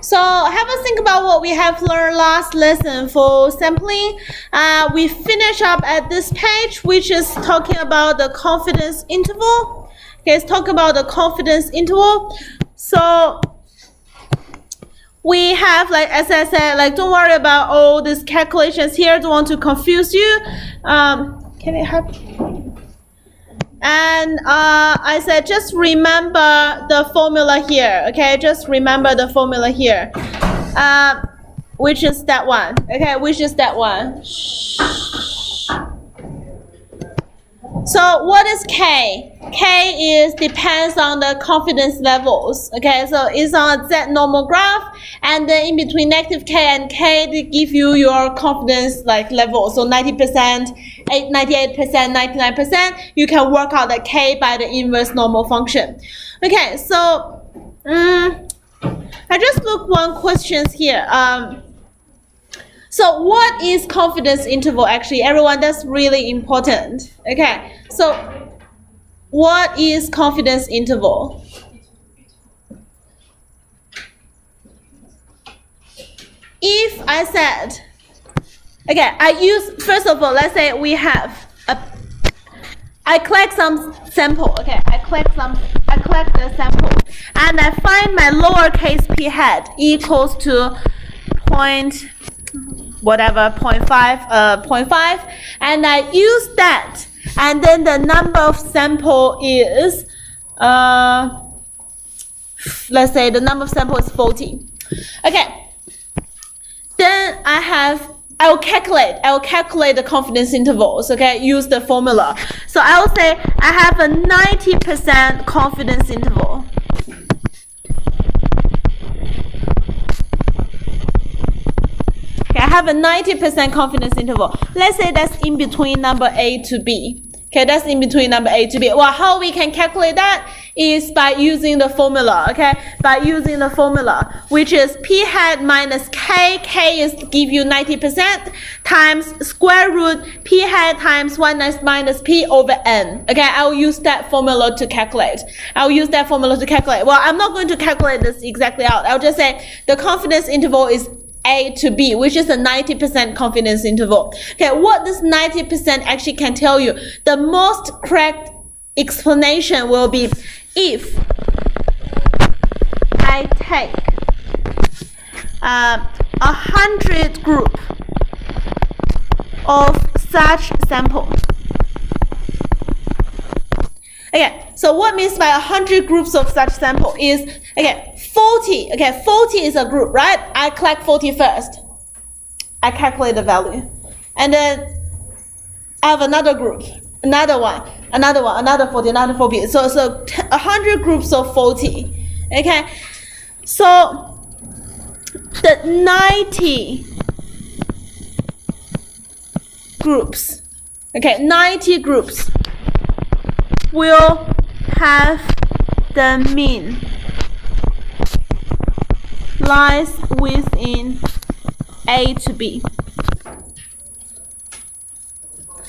So have a think about what we have learned last lesson for sampling. We finish up at this page, which is talking about the confidence interval. Okay, let's talk about the confidence interval. So we have, like, as I said, like, don't worry about all these calculations here. Don't want to confuse you. Can it happen? And I said, just remember the formula here. Okay, just remember the formula here, which is that one. Okay, which is that one. So what is K? K is depends on the confidence levels. Okay, so it's on a Z normal graph, and then in between negative K and K, they give you your confidence like level. So 90%, 98%, 99%. You can work out the K by the inverse normal function. Okay, so I just look one questions here. So what is confidence interval actually? Everyone, that's really important. Okay, so what is confidence interval? If I said, okay, I use, first of all, let's say we have I collect some sample, okay, I collect the sample, and I find my lowercase p hat equals to 0.5, and I use that, and then the number of sample is, let's say the number of sample is 40. Okay, then I will calculate the confidence intervals, okay, use the formula. So I will say I have a 90% confidence interval. I have a 90% confidence interval. Let's say that's in between number A to B. Okay, that's in between number A to B. Well, how we can calculate that is by using the formula, okay? By using the formula, which is P hat minus K. K is give you 90% times square root P hat times 1 minus P over N. Okay, I'll use that formula to calculate. Well, I'm not going to calculate this exactly out. I'll just say the confidence interval is A to B, which is a 90% confidence interval. Okay, what this 90% actually can tell you, the most correct explanation will be if I take 100 group of such sample. Okay, so what means by 100 groups of such sample is, okay, 40, okay, 40 is a group, right? I collect 40 first. I calculate the value. And then I have another group, another 40, another 40. So 100 groups of 40, okay? So the 90 groups, okay, 90 groups will have the mean lies within A to B.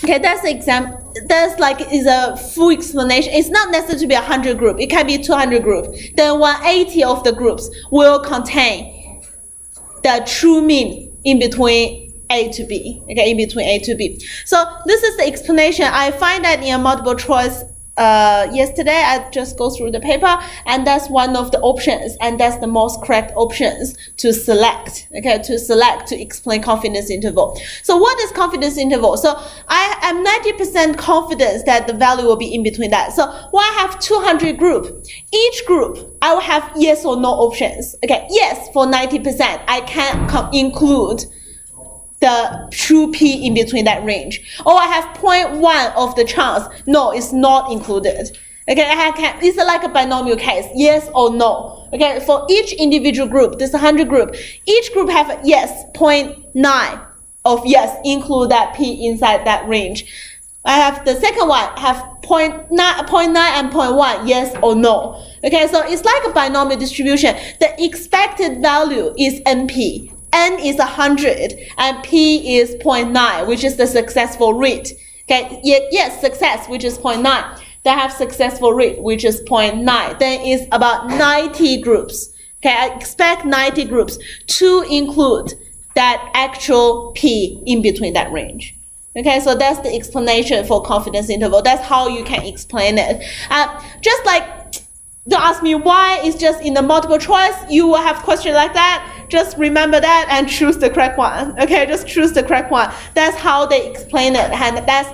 Okay, that's the example. That's like is a full explanation. It's not necessary to be 100 group. It can be 200 group. Then 180 of the groups will contain the true mean in between A to B. Okay, in between A to B. So this is the explanation. I find that in a multiple choice yesterday. I just go through the paper, and that's one of the options, and that's the most correct options to select, okay, to explain confidence interval. So what is confidence interval? So I am 90% confident that the value will be in between that. So when I have 200 group, each group I will have yes or no options. Okay, yes for 90%, I can include the true P in between that range. Or I have 0.1 of the chance. No, it's not included. Okay, it's like a binomial case. Yes or no. Okay, for each individual group, this 100 group, each group have a yes, 0.9 of yes, include that P inside that range. I have the second one, have 0.9 and 0.1, yes or no. Okay, so it's like a binomial distribution. The expected value is NP. N is 100 and P is 0.9, which is the successful rate. Okay, yes, success, which is 0.9. They have successful rate, which is 0.9. Then it's about 90 groups. Okay, I expect 90 groups to include that actual P in between that range. Okay, so that's the explanation for confidence interval. That's how you can explain it. Just like, don't ask me why it's just in the multiple choice, you will have questions like that. Just remember that and choose the correct one. Okay, just choose the correct one. That's how they explain it, and that's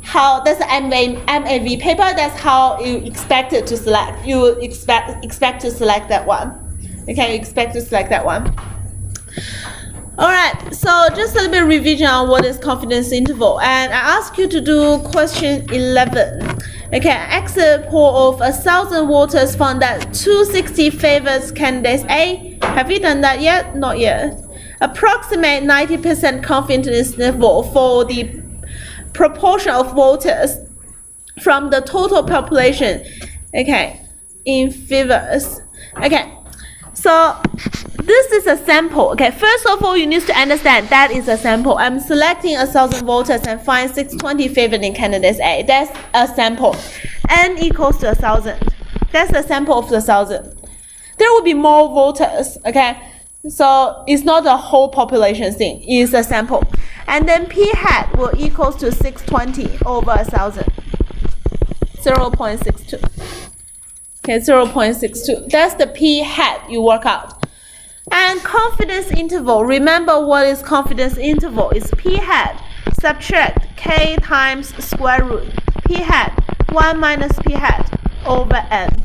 the MAV paper. That's how you expect it to select. You expect to select that one. Okay, you expect to select that one. All right, so just a little bit of revision on what is confidence interval, and I ask you to do question 11. Okay, exit poll of 1,000 voters found that 260 favors candidate A. Have you done that yet? Not yet. Approximate 90% confidence interval for the proportion of voters from the total population. Okay, in favors. Okay, so this is a sample. Okay, first of all, you need to understand that is a sample. I'm selecting 1,000 voters and find 620 favoring candidates A. That's a sample. N equals to 1,000. That's the sample of the 1,000. There will be more voters. Okay, so it's not a whole population thing. It's a sample. And then P hat will equals to 620 over 1,000. 0.62. Okay, 0.62. That's the P hat you work out. And confidence interval, remember what is confidence interval? It's P hat subtract K times square root P hat 1 minus P hat over N,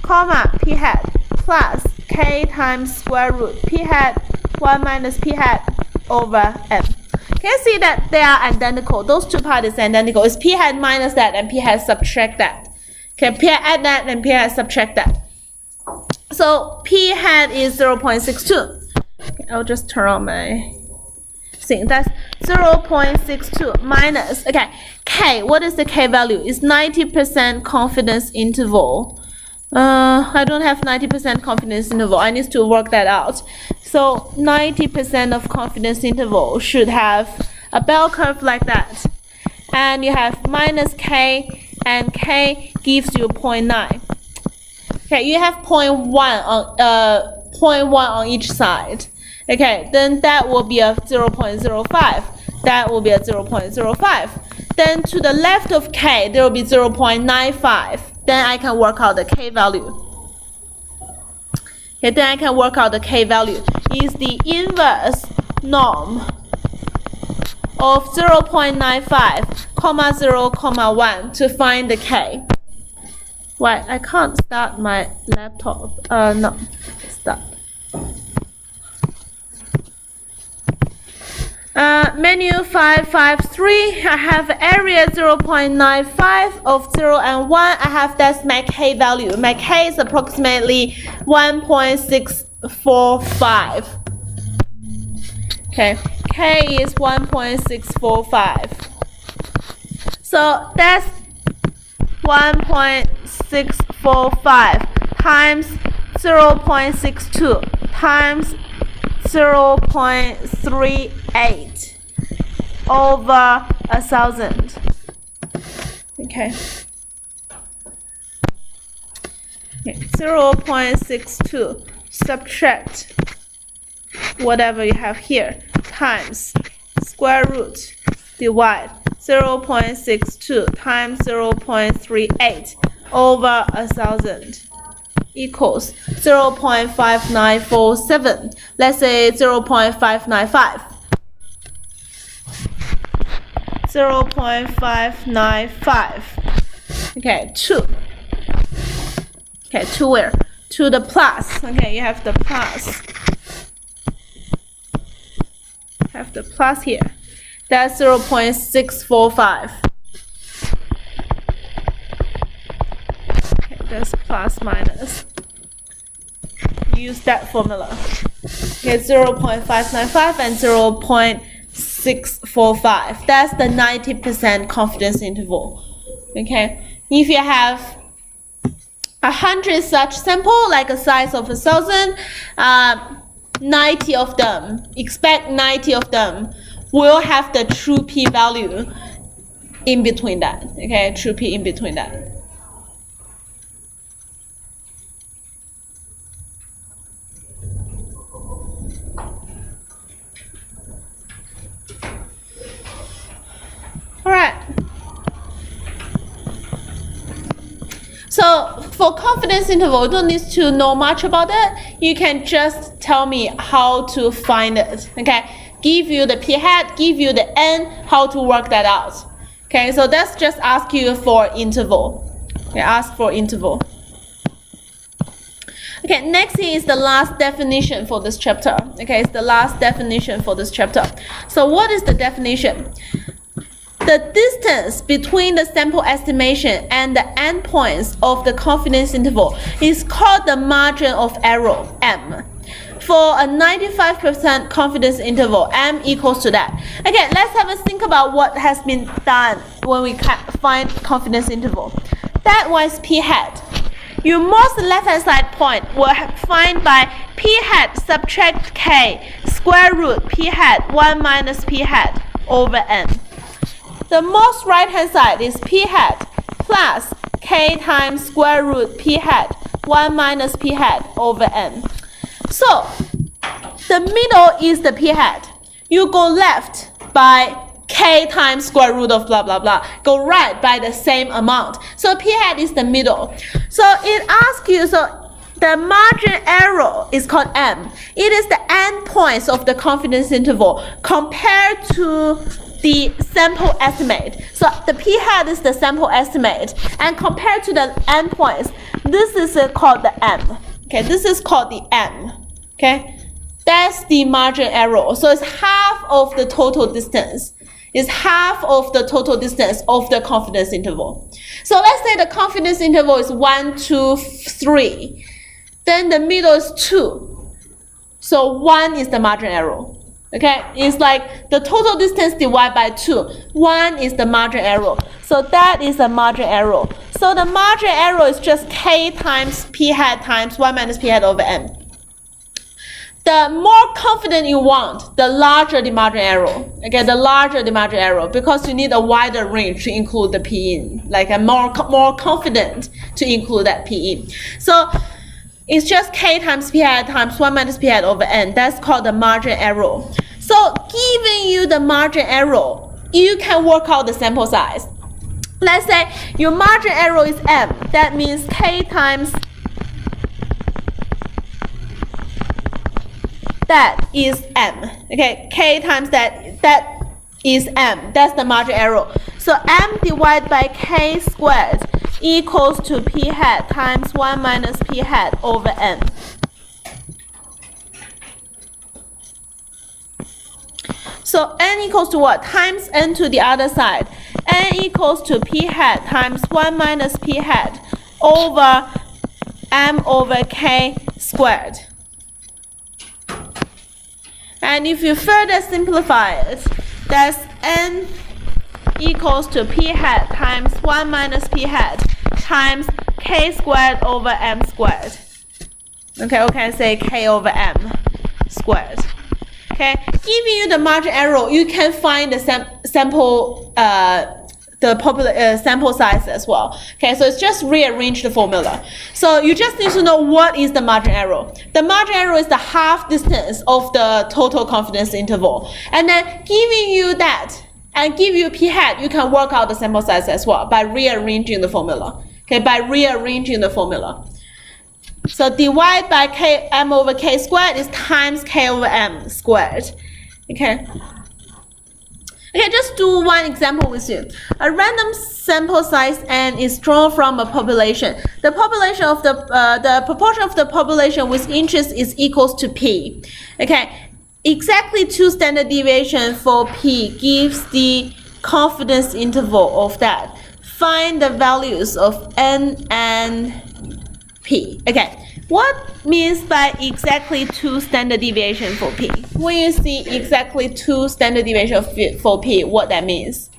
comma P hat plus K times square root P hat 1 minus P hat over N. Can you see that they are identical? Those two parts is identical. It's P hat minus that and P hat subtract that. Okay, P hat add that and P hat subtract that. So P hat is 0.62. Okay, I'll just turn on my thing. That's 0.62 minus, okay, K. What is the K value? It's 90% confidence interval. I don't have 90% confidence interval. I need to work that out. So 90% of confidence interval should have a bell curve like that. And you have minus K, and K gives you 0.9. Okay, you have 0.1 on each side. Okay, then that will be a 0.05. That will be a 0.05. Then to the left of K, there will be 0.95. Then I can work out the K value. Okay, then I can work out the K value. Is the inverse norm of 0.95, comma 0, comma 1 to find the K. Why? I can't start my laptop. No, stop. Menu 553, I have area 0.95 of 0 and 1. I have that's my K value. My K is approximately 1.645. Okay, K is 1.645. So that's 1.645 times 0.62 times 0.38 over 1,000. Okay. 0.62 subtract whatever you have here times square root divide 0.62 times 0.38 over 1,000 equals 0.5947. Let's say 0.595. 0.595. Okay, 2. Okay, 2 where? To the plus. Okay, you have the plus. Have the plus here. That's 0.645. Okay, that's plus minus. Use that formula. Okay, 0.595 and 0.645. That's the 90% confidence interval. Okay, if you have 100 such sample, like a size of 1,000, 90 of them, expect 90 of them will have the true P value in between that. Okay, true P in between that. So for confidence interval, you don't need to know much about it. You can just tell me how to find it. Okay, give you the p hat, give you the n, how to work that out. Okay, so that's just ask you for interval. Okay, ask for interval. Okay, next is the last definition for this chapter. Okay, it's the last definition for this chapter. So what is the definition? The distance between the sample estimation and the endpoints of the confidence interval is called the margin of error, M. For a 95% confidence interval, M equals to that. Okay, let's have a think about what has been done when we find confidence interval. That was p hat. Your most left-hand side point will find by p hat subtract k square root p hat 1 minus p hat over n. The most right-hand side is p hat plus k times square root p hat 1 minus p hat over n. So the middle is the p hat. You go left by k times square root of blah blah blah. Go right by the same amount. So p hat is the middle. So it asks you, so the margin error is called M. It is the endpoints of the confidence interval compared to the sample estimate. So the p hat is the sample estimate, and compared to the endpoints, this is called the M. Okay, this is called the M. Okay, that's the margin error. So it's half of the total distance. It's half of the total distance of the confidence interval. So let's say the confidence interval is 1, 2, 3. Then the middle is 2. So 1 is the margin error. Okay, it's like the total distance divided by 2. 1 is the margin error. So that is the margin error. So the margin error is just k times p hat times 1 minus p hat over n. The more confident you want, the larger the margin error. Okay, the larger the margin error, because you need a wider range to include the p in, like a more confident to include that p in. So it's just k times p hat times 1 minus p hat over n. That's called the margin error. So giving you the margin error, you can work out the sample size. Let's say your margin error is m. That means k times that is m. Okay, k times that is m. That's the margin error. So m divided by k squared equals to p hat times 1 minus p hat over n. So n equals to what? Times n to the other side. N equals to p hat times 1 minus p hat over m over k squared. And if you further simplify it, that's n equals to p hat times 1 minus p hat times k squared over m squared. Okay, we can say k over m squared. Okay, giving you the margin error, you can find the sample sample size as well. Okay, so it's just rearrange the formula. So you just need to know what is the margin error. The margin error is the half distance of the total confidence interval. And then giving you that and give you p hat, you can work out the sample size as well by rearranging the formula. Okay, by rearranging the formula. So divide by k m over k squared is times k over m squared. Okay. Okay, just do one example with you. A random sample size n is drawn from a population. The population of the proportion of the population with interest is equals to p. Okay, exactly 2 standard deviation for p gives the confidence interval of that. Find the values of n and p. Okay, what means by exactly 2 standard deviation for p? When you see exactly 2 standard deviation for p, what that means?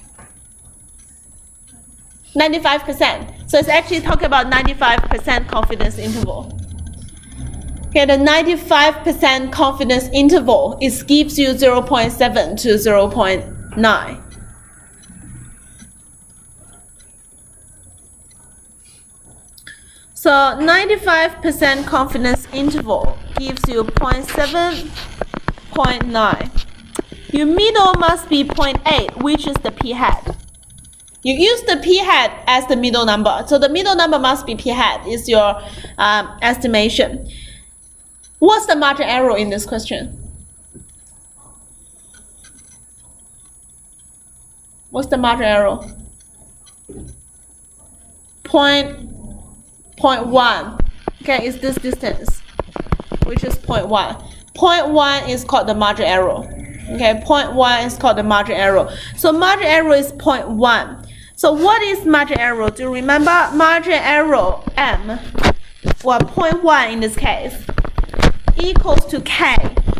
95%. So it's actually talking about 95% confidence interval. Okay, the 95% confidence interval gives you 0.7 to 0.9. So 95% confidence interval gives you 0.7, 0.9. Your middle must be 0.8, which is the p hat. You use the p hat as the middle number. So the middle number must be p hat is your estimation. What's the margin error in this question? What's the margin error? 0.1. Okay, is this distance, which is 0.1. 0.1 is called the margin error. Okay, 0.1 is called the margin error. So margin error is 0.1. So what is margin error? Do you remember margin error m? Well, 0.1 in this case equals to k.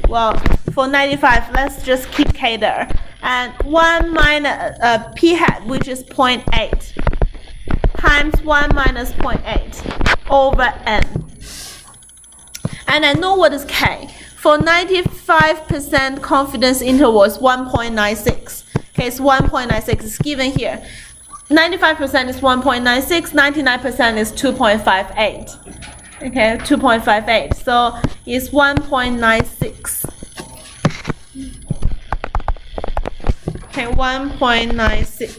Well, for 95, let's just keep k there. And 1 minus p hat, which is 0.8, times 1 minus 0.8 over n. And I know what is k. For 95% confidence interval is 1.96. Okay, it's 1.96. It's given here. 95% is 1.96. 99% is 2.58. Okay, 2.58. So it's 1.96. Okay, 1.96.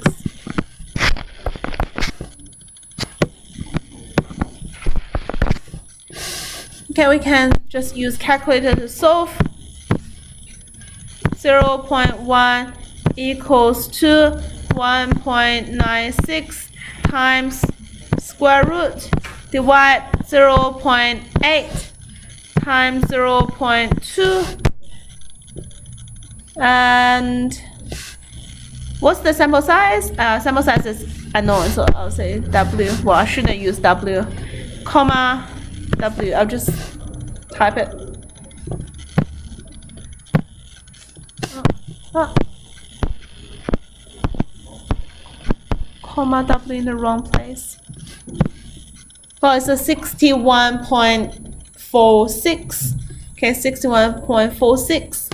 Okay, we can just use calculator to solve. 0.1 equals to 1.96 times square root divide 0.8 times 0.2, and what's the sample size? Sample size is unknown, so I'll say W. Well, I shouldn't use W, comma W. I'll just type it. Comma W in the wrong place. Well, it's a 61.46. Okay, 61.46.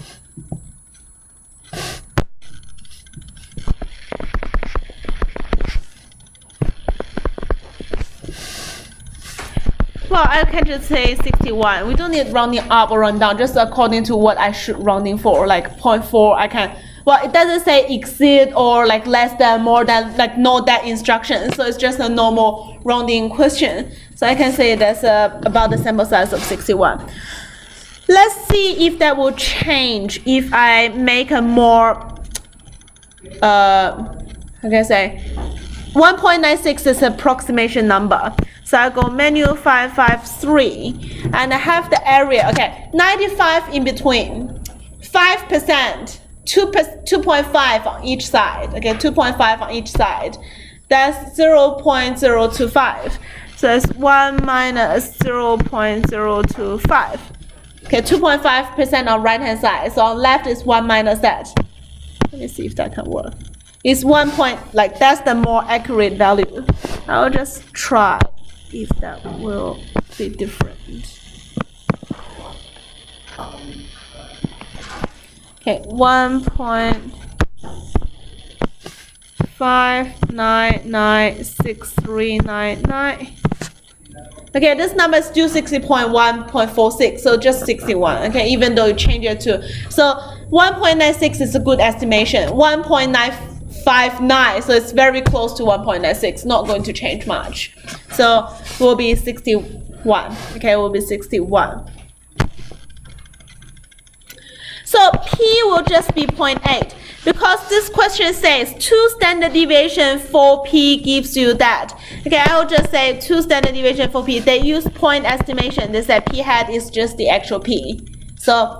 Well, I can just say 61. We don't need rounding up or round down, just according to what I should rounding for. Like 0.4, I can. Well, it doesn't say exceed or like less than, more than, like no that instruction. So it's just a normal rounding question. So I can say that's about the sample size of 61. Let's see if that will change if I make a more, how can I say, 1.96 is an approximation number. So I go menu 553 and I have the area. Okay, 95 in between, 5%, 2.5 on each side. Okay, 2.5 on each side. That's 0.025. So it's 1 minus 0.025. Okay, 2.5% on right hand side. So on left is 1 minus that. Let me see if that can work. It's 1 point, like that's the more accurate value. I'll just try if that will be different. Okay, 1.599639. Okay, this number is still 60.1.46, so just 61. Okay, even though you change it to, so 1.96 is a good estimation. 1.959, so it's very close to 1.96. Not going to change much. So will be 61. Okay, will be 61. So P will just be 0.8 because this question says 2 standard deviation for P gives you that. Okay, I will just say 2 standard deviation for P. They use point estimation. They say P hat is just the actual P. So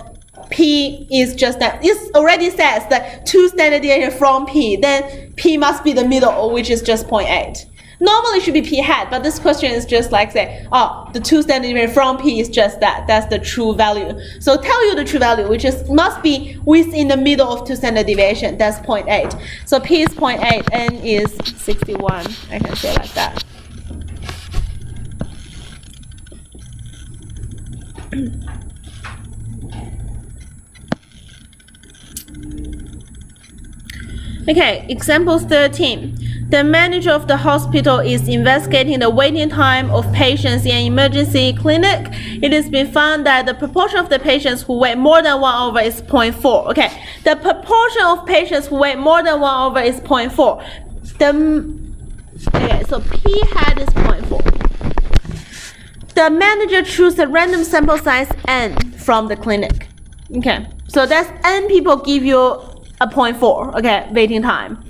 P is just that. It already says that 2 standard deviation from P. Then P must be the middle, which is just 0.8. Normally it should be P hat, but this question is just like say, oh, the 2 standard deviation from P is just that. That's the true value. So tell you the true value, which is must be within the middle of 2 standard deviation. That's 0.8. So P is 0.8, N is 61. I can say like that. Okay, example 13. The manager of the hospital is investigating the waiting time of patients in an emergency clinic. It has been found that the proportion of the patients who wait more than 1 hour is 0.4. Okay, the proportion of patients who wait more than 1 hour is 0.4. Okay, so P hat is 0.4. The manager chooses a random sample size N from the clinic. Okay, so that's N people give you a 0.4, okay, waiting time.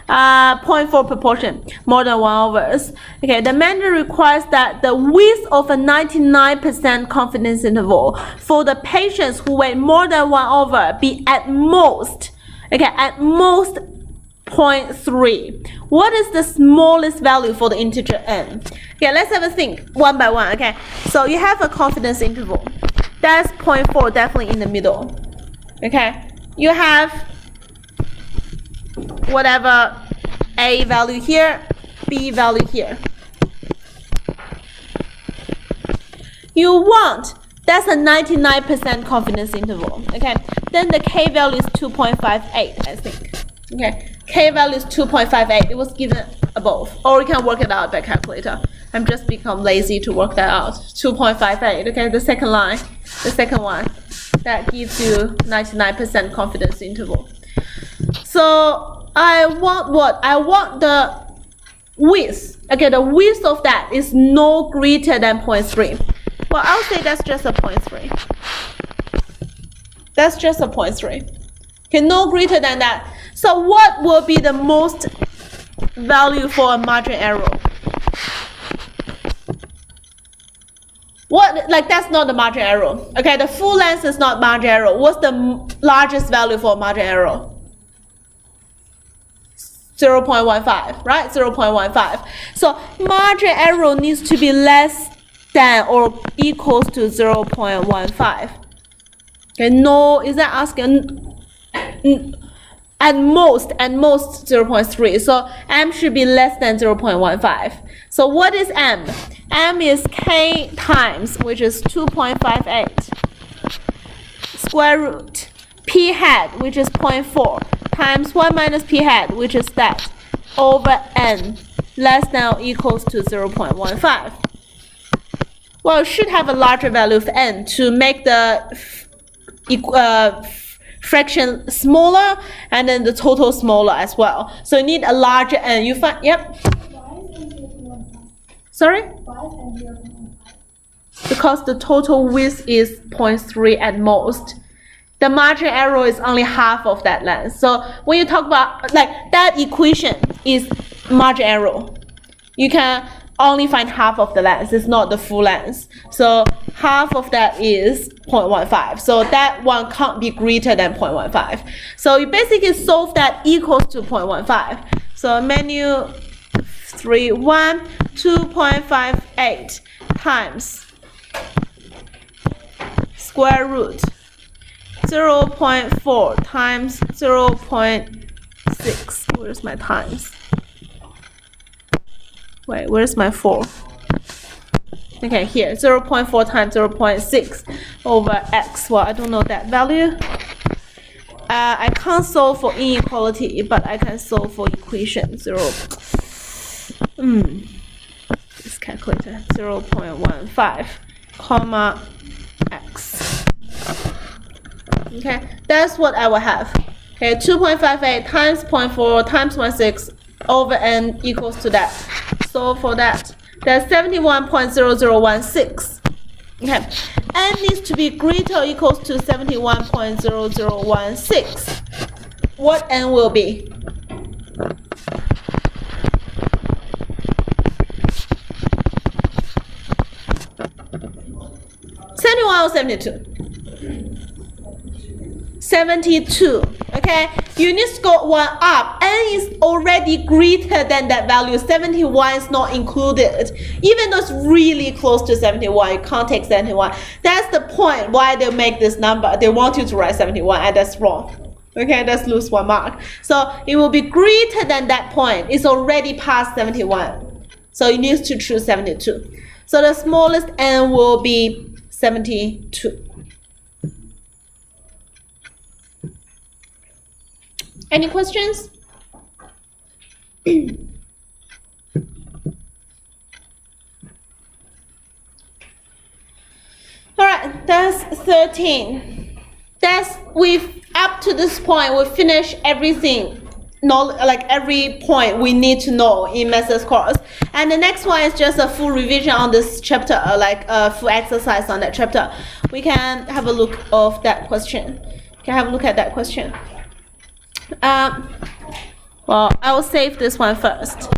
0.4 proportion, more than 1 overs. Okay, the manager requires that the width of a 99% confidence interval for the patients who weigh more than 1 over be at most, okay, at most 0.3. What is the smallest value for the integer n? Okay, let's have a think one by one. Okay, so you have a confidence interval. That's 0.4, definitely in the middle. Okay, you have whatever A value here, B value here. You want, that's a 99% confidence interval. Okay, then the K value is 2.58, I think. Okay, K value is 2.58. It was given above, or you can work it out by calculator. I'm just become lazy to work that out. 2.58. Okay, the second line, the second one, that gives you 99% confidence interval. So I want what? I want the width. Okay, the width of that is no greater than 0.3. Well, I'll say that's just a 0.3. That's just a 0.3. Okay, no greater than that. So what will be the most value for a margin error? What, like that's not the margin error. Okay, the full length is not margin error. What's the largest value for margin error? 0.15, right? 0.15. So margin error needs to be less than or equals to 0.15. Okay, no, is that asking? At most 0.3. So M should be less than 0.15. So what is M? M is K times, which is 2.58, square root P hat, which is 0.4, times 1 minus P hat, which is that, over N, less than or equals to 0.15. Well, it should have a larger value of N to make the fraction smaller and then the total smaller as well. So you need a larger N. You find, yep. Sorry? Because the total width is 0.3 at most. The margin error is only half of that length. So when you talk about, like, that equation is margin error. You can only find half of the length. It's not the full length. So half of that is 0.15. So that one can't be greater than 0.15. So you basically solve that equals to 0.15. So menu 3.1, 2.58 times square root 0.4 times 0.6. Where's my times? Wait, where's my 4? Okay, here, 0.4 times 0.6 over x. Well, I don't know that value. I can't solve for inequality, but I can solve for equation. This calculator, 0.15, comma, x. Okay, that's what I will have. Okay, 2.58 times 0.4 times 1.6 over n equals to that. So for that, that's 71.0016. Okay, n needs to be greater or equals to 71.0016. What n will be? 71 or 72? 72. Okay, you need to go one up. N is already greater than that value. 71 is not included. Even though it's really close to 71, you can't take 71. That's the point why they make this number. They want you to write 71, and that's wrong. Okay, let's lose 1 mark. So it will be greater than that point. It's already past 71. So you need to choose 72. So the smallest n will be 72. Any questions? All right, that's 13. We've up to this point, we finished everything know, like every point we need to know in master's course. And the next one is just a full revision on this chapter, like a full exercise on that chapter. We can have a look of that question. Can have a look at that question. Well, I will save this one first.